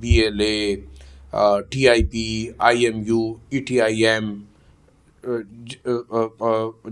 BLA, TIP, IMU, ETIM,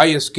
ISK,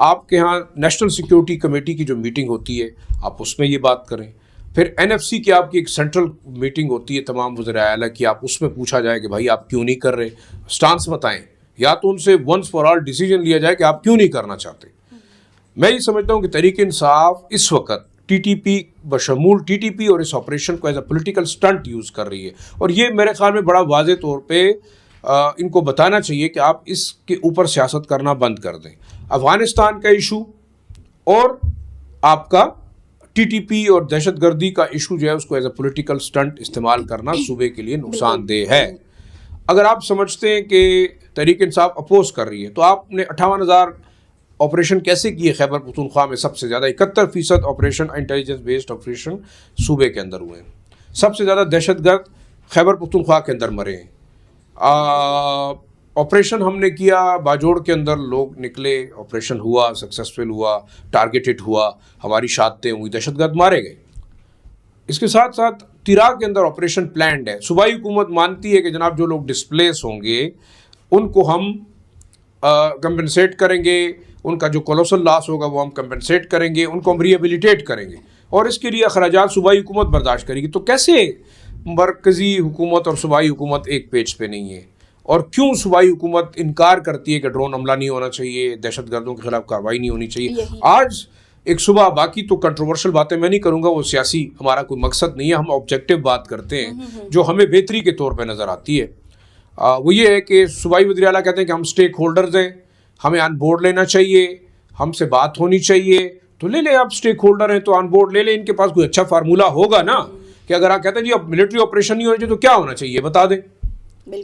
آپ کے ہاں نیشنل سیکیورٹی کمیٹی کی جو میٹنگ ہوتی ہے آپ اس میں یہ بات کریں. پھر NFC کی آپ کی ایک سینٹرل میٹنگ ہوتی ہے تمام وزراء اعلیٰ کی, آپ اس میں پوچھا جائے کہ بھائی آپ کیوں نہیں کر رہے, سٹانس بتائیں, یا تو ان سے ونس فار آل ڈیسیجن لیا جائے کہ آپ کیوں نہیں کرنا چاہتے. میں یہ سمجھتا ہوں کہ تحریک انصاف اس وقت TTP بشمول TTP اور اس آپریشن کو as a political stunt use کر رہی ہے, اور یہ میرے خیال میں بڑا واضح طور پہ ان کو بتانا چاہیے کہ آپ اس کے اوپر سیاست کرنا بند کر دیں. افغانستان کا ایشو اور آپ کا TTP اور دہشت گردی کا ایشو جو ہے اس کو ایز اے پولیٹیکل سٹنٹ استعمال کرنا صوبے کے لیے نقصان دہ ہے. اگر آپ سمجھتے ہیں کہ تحریک انصاف اپوز کر رہی ہے تو آپ نے 58,000 آپریشن کیسے کیے خیبر پختونخوا میں؟ سب سے زیادہ 71% آپریشن انٹیلیجنس بیسڈ آپریشن صوبے کے اندر ہوئے ہیں. سب سے زیادہ دہشت گرد خیبر پختونخوا کے اندر مرے ہیں. آپریشن ہم نے کیا باجوڑ کے اندر, لوگ نکلے, آپریشن ہوا, سکسیسفل ہوا, ٹارگیٹڈ ہوا, ہماری شہادتیں ہوئی, دہشت گرد مارے گئے. اس کے ساتھ ساتھ تیراک کے اندر آپریشن پلانڈ ہے. صوبائی حکومت مانتی ہے کہ جناب جو لوگ ڈسپلیس ہوں گے ان کو ہم کمپنسیٹ کریں گے, ان کا جو کولوسل لاس ہوگا وہ ہم کمپنسیٹ کریں گے, ان کو ہم ریہیبلیٹیٹ کریں گے, اور اس کے لیے اخراجات صوبائی حکومت برداشت کرے گی. تو کیسے مرکزی حکومت اور صوبائی حکومت ایک پیج پہ نہیں ہے؟ اور کیوں صوبائی حکومت انکار کرتی ہے کہ ڈرون حملہ نہیں ہونا چاہیے, دہشت گردوں کے خلاف کارروائی نہیں ہونی چاہیے؟ آج ایک صبح, باقی تو کنٹروورشل باتیں میں نہیں کروں گا, وہ سیاسی ہمارا کوئی مقصد نہیں ہے, ہم آبجیکٹیو بات کرتے ہیں جو ہمیں بہتری کے طور پہ نظر آتی ہے. وہ یہ ہے کہ صوبائی وزیر اعلیٰ کہتے ہیں کہ ہم اسٹیک ہولڈرز ہیں, ہمیں آن بورڈ لینا چاہیے, ہم سے بات ہونی چاہیے. تو لے لیں, آپ اسٹیک ہولڈر ہیں تو آن بورڈ لے لیں. ان کے پاس کوئی اچھا فارمولہ ہوگا نا کہ اگر آپ کہتے ہیں جی اب ملٹری آپریشن نہیں ہونا چاہیے تو کیا ہونا چاہیے بتا دیں.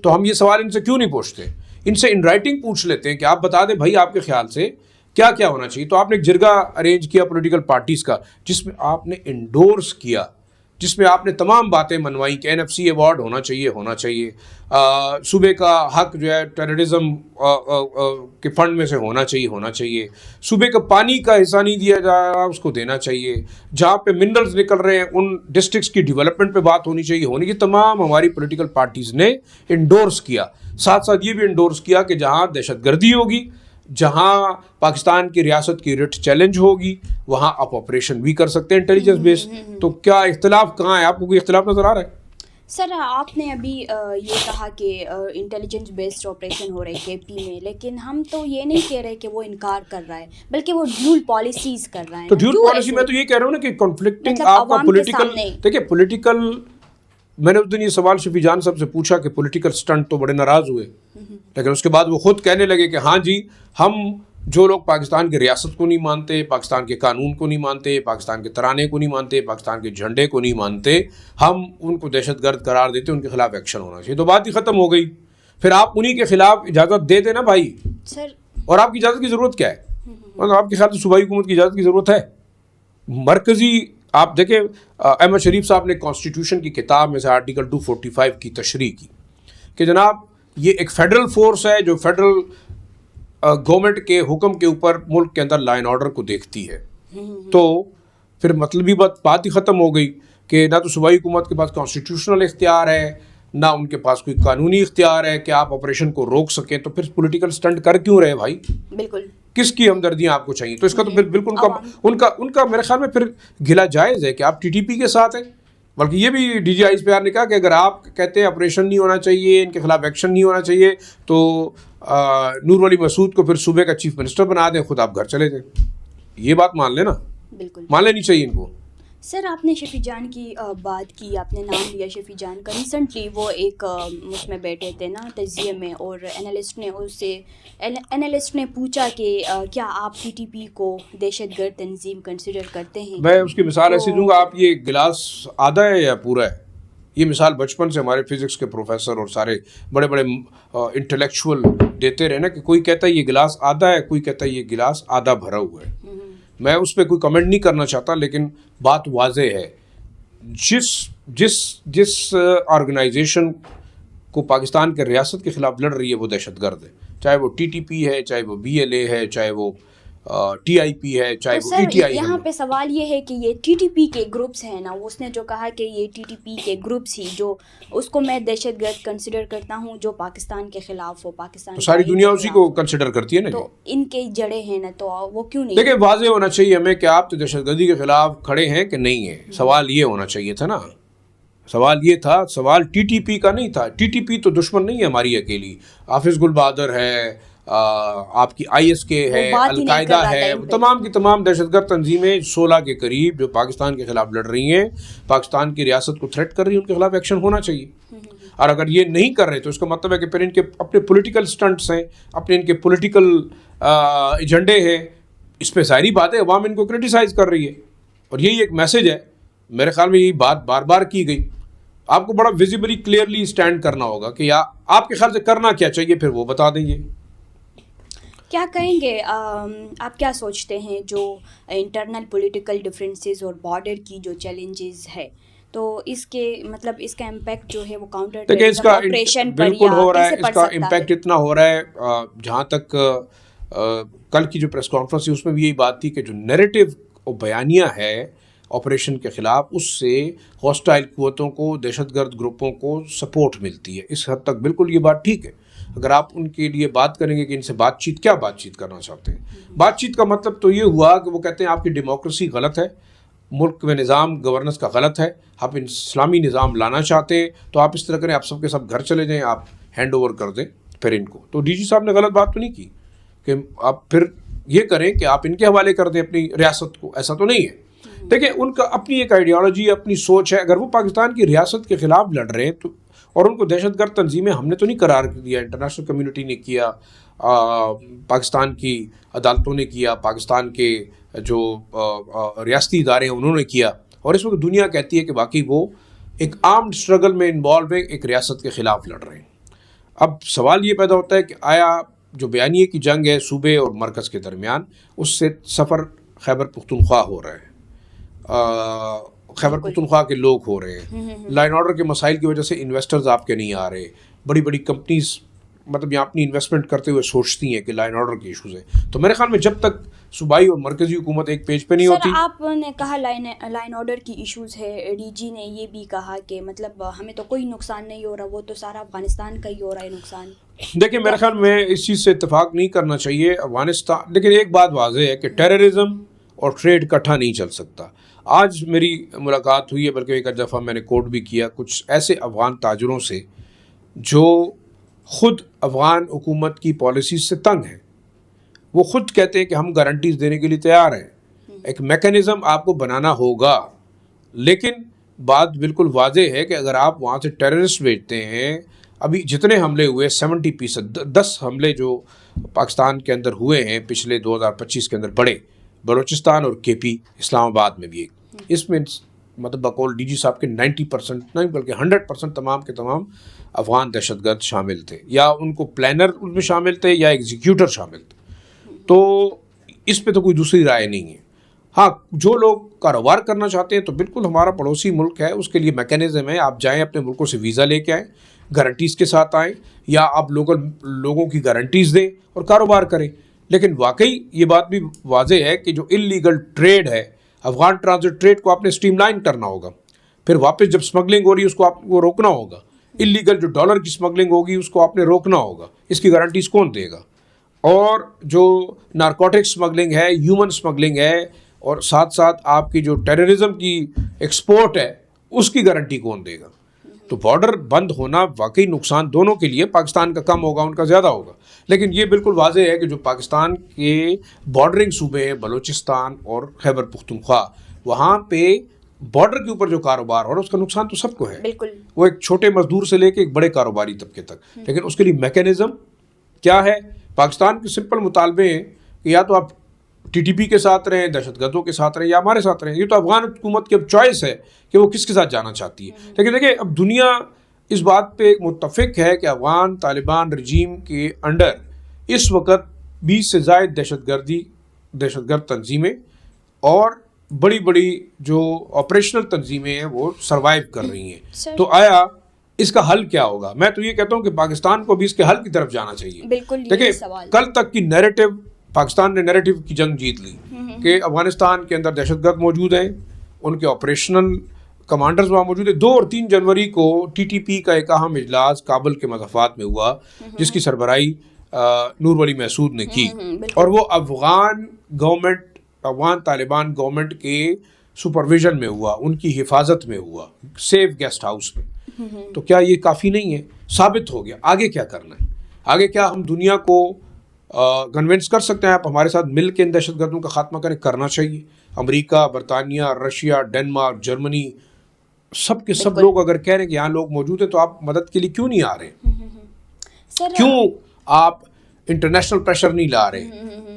تو ہم یہ سوال ان سے کیوں نہیں پوچھتے؟ ان سے ان رائٹنگ پوچھ لیتے ہیں کہ آپ بتا دیں بھائی آپ کے خیال سے کیا کیا ہونا چاہیے. تو آپ نے ایک جرگہ ارینج کیا پولیٹیکل پارٹیز کا, جس میں آپ نے انڈورس کیا, جس میں آپ نے تمام باتیں منوائی کہ NFC ایوارڈ ہونا چاہیے, صوبے کا حق جو ہے ٹیررزم کے فنڈ میں سے ہونا چاہیے, صوبے کا پانی کا حصہ نہیں دیا جا رہا اس کو دینا چاہیے, جہاں پہ منرلز نکل رہے ہیں ان ڈسٹرکٹس کی ڈیولپمنٹ پہ بات ہونی چاہیے. یہ تمام ہماری پولیٹیکل پارٹیز نے انڈورس کیا. ساتھ ساتھ یہ بھی انڈورس کیا کہ جہاں دہشت گردی ہوگی, جہاں پاکستان کی ریاست کی رٹ چیلنج ہوگی, وہاں آپ آپریشن بھی کر سکتے ہیں انٹیلیجنس بیس. تو کیا اختلاف کہاں ہے؟ آپ کو کوئی اختلاف نظر آ رہا ہے؟ سر آپ نے ابھی یہ کہا کہ انٹیلیجنس بیسڈ آپریشن ہو رہے KP میں, لیکن ہم تو یہ نہیں کہہ رہے کہ وہ انکار کر رہا ہے, بلکہ وہ ڈیول پالیسیز کر رہا ہے. تو ڈیول پالیسی میں تو یہ کہہ رہا ہوں نا کہ کنفلکٹنگ آپ کا پولیٹیکل, دیکھیں پولیٹیکل, میں نے اس دن یہ سوال شفیع جان صاحب سے پوچھا کہ پولیٹیکل سٹنٹ تو بڑے ناراض ہوئے, لیکن اس کے بعد وہ خود کہنے لگے کہ ہاں جی ہم جو لوگ پاکستان کی ریاست کو نہیں مانتے, پاکستان کے قانون کو نہیں مانتے, پاکستان کے ترانے کو نہیں مانتے, پاکستان کے جھنڈے کو نہیں مانتے, ہم ان کو دہشت گرد قرار دیتے, ان کے خلاف ایکشن ہونا چاہیے. تو بات ہی ختم ہو گئی. پھر آپ انہی کے خلاف اجازت دے دیں نا بھائی سر. اور آپ کی اجازت کی ضرورت کیا ہے؟ مطلب آپ کے خیال سے صوبائی حکومت کی اجازت کی ضرورت ہے؟ مرکزی آپ دیکھیں, احمد شریف صاحب نے کانسٹیٹیوشن کی کتاب میں سے آرٹیکل 245 کی تشریح کی کہ جناب یہ ایک فیڈرل فورس ہے جو فیڈرل گورنمنٹ کے حکم کے اوپر ملک کے اندر لا اینڈ آرڈر کو دیکھتی ہے. تو پھر مطلبی بات ہی ختم ہو گئی کہ نہ تو صوبائی حکومت کے پاس کانسٹیٹیوشنل اختیار ہے, نہ ان کے پاس کوئی قانونی اختیار ہے کہ آپ آپریشن کو روک سکیں. تو پھر پولیٹیکل سٹنٹ کر کیوں رہے بھائی؟ بالکل, کس کی ہمدردیاں آپ کو چاہیے؟ تو اس کا تو بالکل ان کا میرے خیال میں پھر گلا جائز ہے کہ آپ TTP کے ساتھ ہیں. بلکہ یہ بھی DGI ISPR نے کہا کہ اگر آپ کہتے ہیں آپریشن نہیں ہونا چاہیے, ان کے خلاف ایکشن نہیں ہونا چاہیے, تو نور ولی مسعود کو پھر صوبے کا چیف منسٹر بنا دیں, خود آپ گھر چلے جائیں. یہ بات مان لیں نا, بالکل مان لینی چاہیے ان کو. سر آپ نے شفیع جان کی بات کی, آپ نے نام لیا شفیع جان کا. ریسنٹلی وہ ایک اس میں بیٹھے تھے نا تجزیے میں, اور اینالسٹ نے پوچھا کہ کیا آپ TTP کو دہشت گرد تنظیم کنسیڈر کرتے ہیں؟ میں اس کی مثال ایسی دوں گا, آپ یہ گلاس آدھا ہے یا پورا ہے؟ یہ مثال بچپن سے ہمارے فزکس کے پروفیسر اور سارے بڑے بڑے انٹلیکچوئل دیتے رہے نا, کہ کوئی کہتا ہے یہ گلاس آدھا ہے, کوئی کہتا ہے یہ گلاس آدھا بھرا ہوا ہے. میں اس پہ کوئی کمنٹ نہیں کرنا چاہتا, لیکن بات واضح ہے, جس آرگنائزیشن کو پاکستان کے ریاست کے خلاف لڑ رہی ہے وہ دہشت گرد ہے, چاہے وہ TTP ہے, چاہے وہ BLA ہے, چاہے وہ ٹی آئی پی ہے, چاہے وہ ای ٹی آئی. یہاں پہ سوال یہ ہے کہ یہ ٹی ٹی پی کے گروپس ہیں نا, اس نے جو کہا کہ یہ ٹی ٹی پی کے گروپس ہی, جو اس کو میں دہشت گرد کنسیڈر کرتا ہوں جو پاکستان کے خلاف ہو, پاکستان ساری دنیا اسی کو کنسیڈر کرتی ہے نا, تو ان کے جڑیں ہیں نا, تو وہ کیوں نہیں. دیکھیں واضح ہونا چاہیے ہمیں کہ آپ تو دہشت گردی کے خلاف کھڑے ہیں کہ نہیں ہیں. سوال یہ ہونا چاہیے تھا نا, سوال یہ تھا, سوال ٹی ٹی پی کا نہیں تھا. ٹی ٹی پی تو دشمن نہیں ہے ہماری اکیلی, حافظ گل بہادر ہے, آپ کی آئی ایس کے ہے, القاعدہ ہے, تمام کی تمام دہشت گرد تنظیمیں 16 کے قریب جو پاکستان کے خلاف لڑ رہی ہیں, پاکستان کی ریاست کو تھریٹ کر رہی ہیں, ان کے خلاف ایکشن ہونا چاہیے. اور اگر یہ نہیں کر رہے تو اس کا مطلب ہے کہ پھر ان کے اپنے پولیٹیکل سٹنٹس ہیں, اپنے ان کے پولیٹیکل ایجنڈے ہیں. اس پہ ظاہری بات ہے عوام ان کو کرٹیسائز کر رہی ہے, اور یہی ایک میسج ہے. میرے خیال میں یہی بات بار بار کی گئی. آپ کو بڑا ویزیبلی کلیئرلی اسٹینڈ کرنا ہوگا کہ یا آپ کے خیال سے کرنا کیا چاہیے, پھر وہ بتا دیں گے. کیا کہیں گے آپ, کیا سوچتے ہیں جو انٹرنل پولیٹیکل ڈفرینسز اور بارڈر کی جو چیلنجز ہے, تو اس کے مطلب اس کا امپیکٹ جو ہے وہ کاؤنٹر ٹیررزم آپریشن پر بالکل ہو رہا ہے. کیسے پڑ اس کا سکتا ہے؟ امپیکٹ اتنا ہو رہا ہے, جہاں تک کل کی جو پریس کانفرنس تھی اس میں بھی یہی بات تھی کہ جو نیریٹو اور بیانیہ ہے آپریشن کے خلاف, اس سے ہاسٹائل قوتوں کو, دہشت گرد گروپوں کو سپورٹ ملتی ہے. اس حد تک بالکل یہ بات ٹھیک ہے. اگر آپ ان کے لیے بات کریں گے کہ ان سے بات چیت کرنا چاہتے ہیں, بات چیت کا مطلب تو یہ ہوا کہ وہ کہتے ہیں آپ کی ڈیموکریسی غلط ہے, ملک میں نظام گورننس کا غلط ہے, آپ اسلامی نظام لانا چاہتے ہیں تو آپ اس طرح کریں, آپ سب کے سب گھر چلے جائیں, آپ ہینڈ اوور کر دیں پھر ان کو. تو ڈی جی صاحب نے غلط بات تو نہیں کی کہ آپ پھر یہ کریں کہ آپ ان کے حوالے کر دیں اپنی ریاست کو, ایسا تو نہیں ہے. دیکھیں ان کا اپنی ایک آئیڈیالوجی, اپنی سوچ ہے. اگر وہ پاکستان کی ریاست کے خلاف لڑ رہے ہیں تو, اور ان کو دہشت گرد تنظیمیں ہم نے تو نہیں قرار دیا, انٹرنیشنل کمیونٹی نے کیا, پاکستان کی عدالتوں نے کیا, پاکستان کے جو ریاستی ادارے ہیں انہوں نے کیا, اور اس وقت دنیا کہتی ہے کہ باقی وہ ایک آرمڈ اسٹرگل میں انوالو ہے, ایک ریاست کے خلاف لڑ رہے ہیں. اب سوال یہ پیدا ہوتا ہے کہ آیا جو بیانیے کی جنگ ہے صوبے اور مرکز کے درمیان, اس سے سفر خیبر پختونخوا ہو رہا ہے, خیبر پختونخوا کے لوگ ہو رہے ہیں. لائن آرڈر کے مسائل کی وجہ سے انویسٹرز آپ کے نہیں آ رہے. بڑی بڑی کمپنیز مطلب یہاں اپنی انویسٹمنٹ کرتے ہوئے سوچتی ہیں کہ لائن آرڈر کے ایشوز ہیں. تو میرے خیال میں جب تک صوبائی اور مرکزی حکومت ایک پیج پہ نہیں ہوتی. سر آپ نے کہا لائن آرڈر کی ایشوز ہے, ڈی جی نے یہ بھی کہا کہ مطلب ہمیں تو کوئی نقصان نہیں ہو رہا, وہ تو سارا افغانستان کا ہی ہو رہا ہے نقصان. دیکھیں میرے خیال میں اس چیز سے اتفاق نہیں کرنا چاہیے. افغانستان, لیکن ایک بات واضح ہے کہ ٹیررزم اور ٹریڈ اکٹھا نہیں چل سکتا. آج میری ملاقات ہوئی ہے, بلکہ ایک دفعہ میں نے کوٹ بھی کیا کچھ ایسے افغان تاجروں سے جو خود افغان حکومت کی پالیسیز سے تنگ ہیں. وہ خود کہتے ہیں کہ ہم گارنٹیز دینے کے لیے تیار ہیں, ایک میکینزم آپ کو بنانا ہوگا. لیکن بات بالکل واضح ہے کہ اگر آپ وہاں سے ٹیررسٹ بھیجتے ہیں, ابھی جتنے حملے ہوئے 70%, 10 حملے جو پاکستان کے اندر ہوئے ہیں پچھلے 2025 کے اندر بڑے, بلوچستان اور کے پی, اسلام آباد میں بھی ایک, اس میں مطلب بقول ڈی جی صاحب کے 90% نہیں بلکہ 100% تمام کے تمام افغان دہشت گرد شامل تھے, یا ان کو پلانر ان میں شامل تھے یا ایگزیکیوٹر شامل تھے. تو اس پہ تو کوئی دوسری رائے نہیں ہے. ہاں جو لوگ کاروبار کرنا چاہتے ہیں تو بالکل ہمارا پڑوسی ملک ہے, اس کے لیے میکینزم ہے, آپ جائیں اپنے ملکوں سے ویزا لے کے آئیں, گارنٹیز کے ساتھ آئیں, یا آپ لوگوں کی گارنٹیز دیں اور کاروبار کریں. لیکن واقعی یہ بات بھی واضح ہے کہ جو انلیگل ٹریڈ ہے, افغان ٹرانزٹ ٹریڈ کو آپ نے اسٹریم لائن کرنا ہوگا. پھر واپس جب اسمگلنگ ہو رہی ہے اس کو آپ کو روکنا ہوگا. انلیگل جو ڈالر کی اسمگلنگ ہوگی اس کو آپ نے روکنا ہوگا. اس کی گارنٹیز کون دے گا؟ اور جو نارکوٹک اسمگلنگ ہے, ہیومن اسمگلنگ ہے, اور ساتھ ساتھ آپ کی جو ٹیررزم کی ایکسپورٹ ہے اس کی گارنٹی کون دے گا؟ تو بارڈر بند ہونا واقعی نقصان دونوں کے لیے, پاکستان کا کم ہوگا, ان کا زیادہ ہوگا. لیکن یہ بالکل واضح ہے کہ جو پاکستان کے بارڈرنگ صوبے ہیں بلوچستان اور خیبر پختونخوا, وہاں پہ بارڈر کے اوپر جو کاروبار ہو رہا ہے اس کا نقصان تو سب کو ہے, وہ ایک چھوٹے مزدور سے لے کے ایک بڑے کاروباری طبقے تک. لیکن اس کے لیے میکینزم کیا ہے؟ پاکستان کے سمپل مطالبے ہیں کہ یا تو آپ ٹی ٹی پی کے ساتھ رہیں, دہشت گردوں کے ساتھ رہیں, یا ہمارے ساتھ رہیں. یہ تو افغان حکومت کی اب چوائس ہے کہ وہ کس کے ساتھ جانا چاہتی ہے. لیکن دیکھیں اب دنیا اس بات پہ متفق ہے کہ افغان طالبان رجیم کے انڈر اس وقت 20 سے زائد دہشت گرد تنظیمیں اور بڑی بڑی جو آپریشنل تنظیمیں ہیں وہ سروائیو کر رہی ہیں. تو آیا اس کا حل کیا ہوگا؟ میں تو یہ کہتا ہوں کہ پاکستان کو بھی اس کے حل کی طرف جانا چاہیے. بالکل. دیکھیں کل تک کی نیریٹو پاکستان نے نیریٹو کی جنگ جیت لی کہ افغانستان کے اندر دہشت گرد موجود ہیں, ان کے آپریشنل کمانڈرز وہاں موجود ہیں. 2 اور 3 جنوری کو ٹی ٹی پی کا ایک اہم اجلاس کابل کے مضافات میں ہوا جس کی سربراہی نور ولی محسود نے کی, اور وہ افغان گورنمنٹ, افغان طالبان گورنمنٹ کے سپرویژن میں ہوا, ان کی حفاظت میں ہوا, سیف گیسٹ ہاؤس میں. تو کیا یہ کافی نہیں ہے؟ ثابت ہو گیا. آگے کیا کرنا ہے؟ آگے کیا ہم دنیا کو کنونس کر سکتے ہیں آپ ہمارے ساتھ مل کے ان دہشت گردوں کا خاتمہ کریں؟ کرنا چاہیے. امریکہ, برطانیہ, رشیا, ڈنمارک, جرمنی, سب کے سب لوگ اگر کہہ رہے ہیں کہ یہاں لوگ موجود ہیں تو آپ مدد کے لیے کیوں نہیں آ رہے؟ کیوں آپ انٹرنیشنل پریشر نہیں لا رہے؟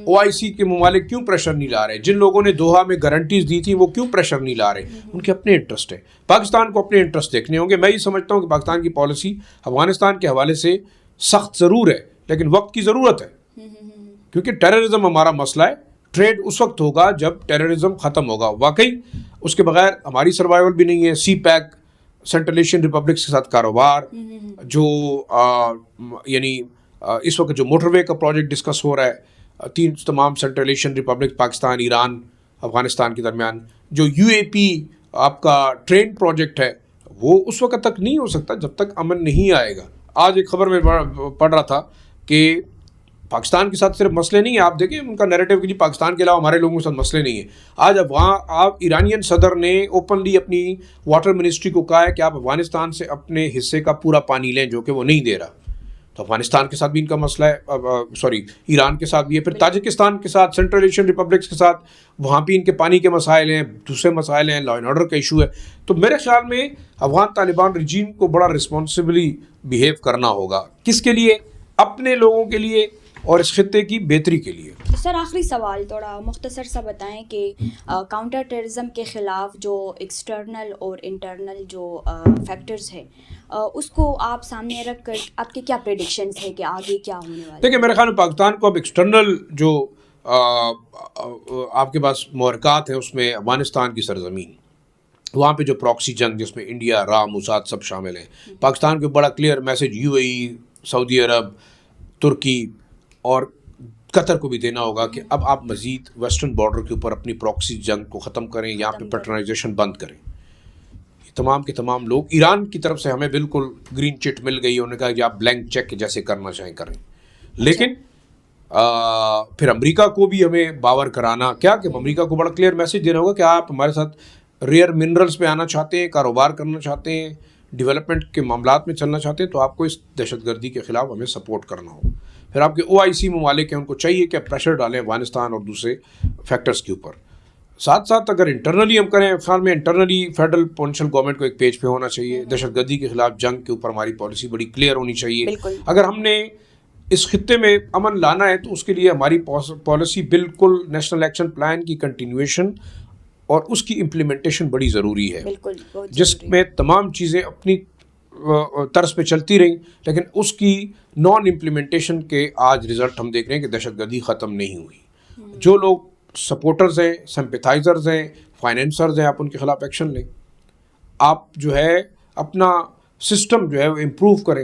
او آئی سی کے ممالک کیوں پریشر نہیں لا رہے؟ جن لوگوں نے دوحہ میں گارنٹیز دی تھی وہ کیوں پریشر نہیں لا رہے؟ ان کے اپنے انٹرسٹ ہے. پاکستان کو اپنے انٹرسٹ دیکھنے ہوں گے. میں یہ سمجھتا ہوں کہ پاکستان کی پالیسی افغانستان کے حوالے سے سخت ضرور ہے لیکن وقت کی ضرورت ہے, کیونکہ ٹیررزم ہمارا مسئلہ ہے. ٹریڈ اس وقت ہوگا جب ٹیررزم ختم ہوگا. واقعی اس کے بغیر ہماری سروائیول بھی نہیں ہے. سی پیک, سینٹرل ایشین ریپبلکس کے ساتھ کاروبار, جو یعنی اس وقت جو موٹر وے کا پروجیکٹ ڈسکس ہو رہا ہے, 3 تمام central Asian republic, Pakistan, Iran, Afghanistan کے درمیان, جو یو اے پی آپ کا ٹرین پروجیکٹ ہے, وہ اس وقت تک نہیں ہو سکتا جب تک امن نہیں آئے گا. آج ایک خبر میں پڑھ رہا تھا کہ پاکستان کے ساتھ صرف مسئلے نہیں ہیں. آپ دیکھیں ان کا نیریٹو کہ جی پاکستان کے علاوہ ہمارے لوگوں کے ساتھ مسئلے نہیں ہیں. آج آپ ایرانین صدر نے اوپنلی اپنی واٹر منسٹری کو کہا ہے کہ آپ افغانستان سے اپنے حصے کا پورا پانی لیں, جو کہ وہ نہیں دے رہا. تو افغانستان کے ساتھ بھی ان کا مسئلہ ہے, ایران کے ساتھ بھی ہے, پھر تاجکستان کے ساتھ, سینٹرل ایشین ریپبلکس کے ساتھ, وہاں بھی ان کے پانی کے مسائل ہیں, دوسرے مسائل ہیں, لا اینڈ آرڈر کا ایشو ہے. تو میرے خیال میں افغان طالبان رجیم کو بڑا رسپانسبلی بیہیو کرنا ہوگا. کس کے لیے؟ اپنے لوگوں کے لیے اور اس خطے کی بہتری کے لیے. سر آخری سوال تھوڑا مختصر سا بتائیں کہ کاؤنٹر ٹیررزم کے خلاف جو ایکسٹرنل اور انٹرنل جو فیکٹرز ہیں اس کو آپ سامنے رکھ کر آپ کے کیا پریڈکشنز ہیں کہ آگے کیا ہونے والا ہے؟ دیکھیں میرے خیال میں پاکستان کو اب ایکسٹرنل جو آپ کے پاس محرکات ہیں اس میں افغانستان کی سرزمین, وہاں پہ جو پراکسی جنگ جس میں انڈیا, را, موساد سب شامل ہیں. پاکستان کو بڑا کلیئر میسج یو اے ای, سعودی عرب, ترکی اور قطر کو بھی دینا ہوگا کہ اب آپ مزید ویسٹرن بارڈر کے اوپر اپنی پراکسی جنگ کو ختم کریں, یہاں پہ پیٹرنائزیشن بند کریں. تمام کے تمام لوگ, ایران کی طرف سے ہمیں بالکل گرین چٹ مل گئی, انہوں نے کہا کہ آپ بلینک چیک جیسے کرنا چاہیں کریں. لیکن پھر امریکہ کو بھی ہمیں باور کرانا, کیا کہ امریکہ کو بڑا کلیئر میسج دینا ہوگا کہ آپ ہمارے ساتھ ریئر منرلز پہ آنا چاہتے ہیں, کاروبار کرنا چاہتے ہیں, ڈیولپمنٹ کے معاملات میں چلنا چاہتے ہیں, تو آپ کو اس دہشت گردی کے خلاف ہمیں سپورٹ کرنا ہو. پھر آپ کے او آئی سی ممالک ہیں, ان کو چاہیے کہ پریشر ڈالیں افغانستان اور دوسرے فیکٹرز کے اوپر. ساتھ ساتھ اگر انٹرنلی ہم کریں, خیال میں انٹرنلی فیڈرل پوٹینشیل گورنمنٹ کو ایک پیج پہ ہونا چاہیے. دہشت گردی کے خلاف جنگ کے اوپر ہماری پالیسی بڑی کلیئر ہونی چاہیے. اگر ہم نے اس خطے میں امن لانا ہے تو اس کے لیے ہماری پالیسی بالکل نیشنل ایکشن پلان کی کنٹینیویشن اور اس کی امپلیمنٹیشن بڑی ضروری ہے, جس میں تمام چیزیں اپنی طرز پہ چلتی رہیں, لیکن اس کی نان امپلیمنٹیشن کے آج رزلٹ ہم دیکھ رہے ہیں کہ دہشت گردی ختم نہیں ہوئی. جو لوگ سپورٹرز ہیں, سمپیتھائزرز ہیں, فائنینسرز ہیں, آپ ان کے خلاف ایکشن لیں. آپ جو ہے اپنا سسٹم جو ہے وہ امپروو کریں.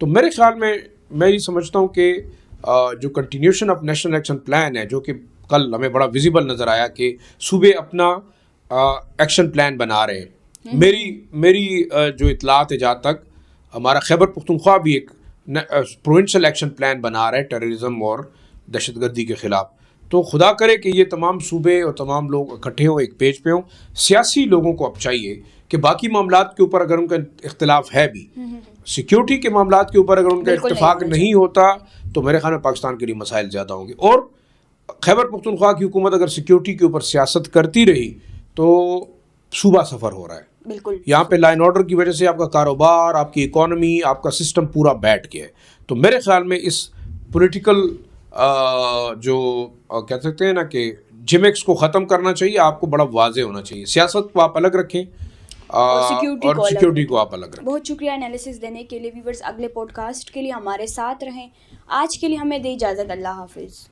تو میرے خیال میں میں یہ سمجھتا ہوں کہ جو continuation of national action plan ہے, جو کہ کل ہمیں بڑا ویزیبل نظر آیا کہ صوبے اپنا ایکشن پلان بنا رہے ہیں. میری جو اطلاعات ہے جہاں تک, ہمارا خیبر پختونخوا بھی ایک پروونشل ایکشن پلان بنا رہا ہے ٹیررزم اور دہشت گردی کے خلاف. تو خدا کرے کہ یہ تمام صوبے اور تمام لوگ اکٹھے ہوں, ایک پیج پہ ہوں. سیاسی لوگوں کو اب چاہیے کہ باقی معاملات کے اوپر اگر ان کا اختلاف ہے بھی, سیکیورٹی کے معاملات کے اوپر اگر ان کا اتفاق نہیں ہوتا تو میرے خیال میں پاکستان کے لیے مسائل زیادہ ہوں گے. اور خیبر پختونخوا کی حکومت اگر سیکیورٹی کے اوپر سیاست کرتی رہی تو صوبہ سفر ہو رہا ہے. بالکل یہاں پہ لا اینڈ آرڈر کی وجہ سے آپ کا کاروبار, آپ کی اکانومی, آپ کا سسٹم پورا بیٹھ گیا ہے. تو میرے خیال میں اس پولیٹیکل جو کہہ سکتے ہیں نا کہ جمیکس کو ختم کرنا چاہیے. آپ کو بڑا واضح ہونا چاہیے, سیاست کو آپ الگ رکھیں اور سیکیورٹی کو آپ الگ رکھیں. بہت شکریہ انالیسس دینے کے لیے. ویورز اگلے پوڈ کاسٹ کے لیے ہمارے ساتھ رہیں. آج کے لیے ہمیں دے اجازت. اللہ حافظ.